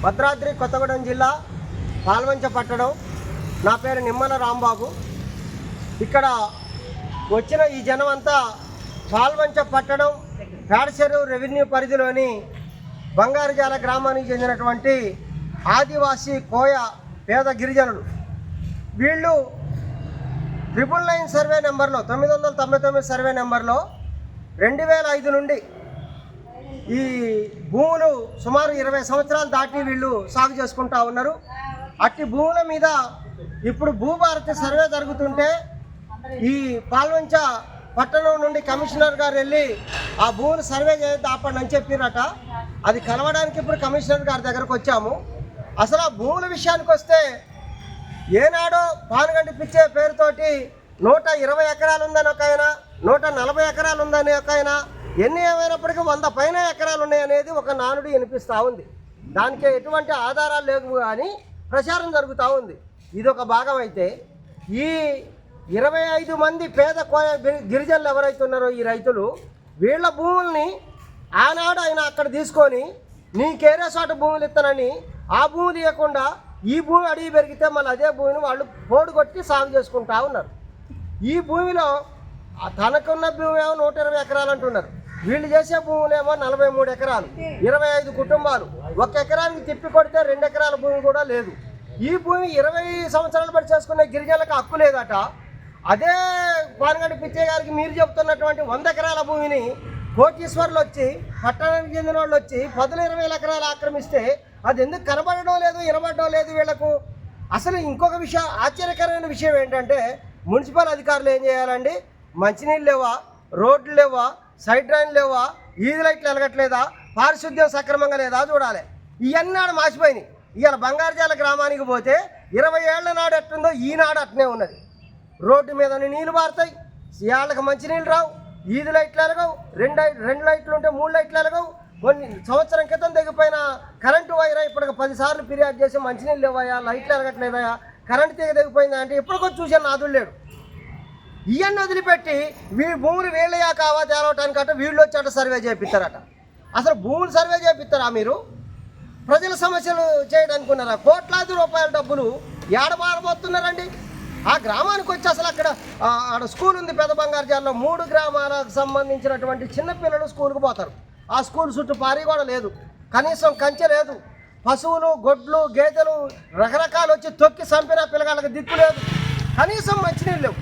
భద్రాద్రి కొత్తగూడెం జిల్లా పాల్వంచ పట్టణం. నా పేరు నిమ్మల రాంబాబు. ఇక్కడ వచ్చిన ఈ జనం అంతా పాల్వంచ పట్టణం పేడచెరువు రెవెన్యూ పరిధిలోని బంగారుజాల గ్రామానికి చెందినటువంటి ఆదివాసీ కోయ పేద గిరిజనులు. వీళ్ళు 999 సర్వే నెంబర్లో 999 సర్వే నెంబర్లో 2005 నుండి ఈ భూములు సుమారు 20 సంవత్సరాలు దాటి వీళ్ళు సాగు చేసుకుంటూ ఉన్నారు. అట్టి భూముల మీద ఇప్పుడు భూభారతి సర్వే జరుగుతుంటే ఈ పాల్వంచ పట్టణం నుండి కమిషనర్ గారు వెళ్ళి ఆ భూములు సర్వే చేద్దాం ఆపండి అని చెప్పిరట. అది కలవడానికి ఇప్పుడు కమిషనర్ గారి దగ్గరకు వచ్చాము. అసలు ఆ భూముల విషయానికి వస్తే ఏనాడో పానుగంటి పిచ్చే పేరుతోటి 120 ఎకరాలు ఉందని ఒక ఆయన, 140 ఎకరాలు ఉందని ఒక ఆయన, ఎన్ని ఏమైనప్పటికీ 100 పైన ఎకరాలు ఉన్నాయనేది ఒక నానుడి వినిపిస్తూ ఉంది. దానికి ఎటువంటి ఆధారాలు లేవు కానీ ప్రచారం జరుగుతూ ఉంది. ఇది ఒక భాగం అయితే, ఈ 25 మంది పేద కోయ గిరిజనులు ఎవరైతే ఉన్నారో ఈ రైతులు, వీళ్ళ భూముల్ని ఆనాడు ఆయన అక్కడ తీసుకొని నీకేరే చోట భూములు ఇస్తానని ఆ భూములు ఇవ్వకుండా ఈ భూమి అడిగి పెరిగితే మళ్ళీ అదే భూమిని వాళ్ళు పోడు కొట్టి సాగు చేసుకుంటా ఉన్నారు. ఈ భూమిలో తనకున్న భూమి ఏమో 120 ఎకరాలు అంటున్నారు. వీళ్ళు చేసే భూములేమో 43 ఎకరాలు, 25 కుటుంబాలు. 1 ఎకరానికి తిప్పి కొడితే 2 ఎకరాల భూమి కూడా లేదు. ఈ భూమి 20 సంవత్సరాలు బట్టి చేసుకునే గిరిజనులకు హక్కు లేదట. అదే పానుగంటి పిచ్చయ్య గారికి మీరు చెబుతున్నటువంటి 100 ఎకరాల భూమిని కోటీశ్వర్లు వచ్చి, పట్టణానికి చెందిన వాళ్ళు వచ్చి 10-20 ఎకరాలు ఆక్రమిస్తే అది ఎందుకు కనబడడం లేదు, వినబడడం లేదు వీళ్లకు? అసలు ఇంకొక విషయం, ఆశ్చర్యకరమైన విషయం ఏంటంటే, మున్సిపల్ అధికారులు ఏం చేయాలండి? మంచినీళ్ళు లేవా, రోడ్లు లేవా, సైడ్ డ్రైన్లు లేవా, ఈది లైట్లు వెలగట్లేదా, పారిశుద్ధ్యం సక్రమంగా లేదా చూడాలి. ఇవన్నీ నాడు మాసిపోయినాయి. ఇవాళ బంగారుజాల గ్రామానికి పోతే 20 ఏళ్ల నాడు ఎట్టుందో ఈనాడు అట్నే ఉన్నది. రోడ్డు మీద నీళ్లు పారుతాయి, ఇవాళకి మంచినీళ్ళు రావు, ఈది లైట్లు ఎలగవు, 2 లైట్లు ఉంటే 3 లైట్లు ఎలగవు. కొన్ని సంవత్సరం క్రితం తెగిపోయిన కరెంటు వైరా ఇప్పటికి 10 సార్లు ఫిర్యాదు చేసి మంచినీళ్ళు లేవయా, లైట్లు ఎలగట్లేదయా, కరెంటు తెగిపోయిందా అంటే ఎప్పటికొచ్చి చూసాను నాదుడు లేడు. ఇవన్నీ వదిలిపెట్టి భూములు వీళ్ళయా కావా తేలవటానికట వీళ్ళు వచ్చాట సర్వే చేపిస్తారట. అసలు భూములు సర్వే చేపిస్తారా మీరు? ప్రజల సమస్యలు చేయడానికి ఉన్నారా? కోట్లాది రూపాయల డబ్బులు ఏడబారబోతున్నారండి. ఆ గ్రామానికి వచ్చి అసలు అక్కడ స్కూల్ ఉంది పెద్ద బంగారుజాలలో. 3 గ్రామాలకు సంబంధించినటువంటి చిన్నపిల్లలు స్కూల్కి పోతారు. ఆ స్కూల్ చుట్టూ పారి కూడా లేదు, కనీసం కంచె లేదు. పశువులు, గొడ్లు, గేదెలు రకరకాలు వచ్చి తొక్కి చంపిన పిల్లగాళ్ళకి దిక్కు లేదు, కనీసం మంచినీళ్ళు లేవు.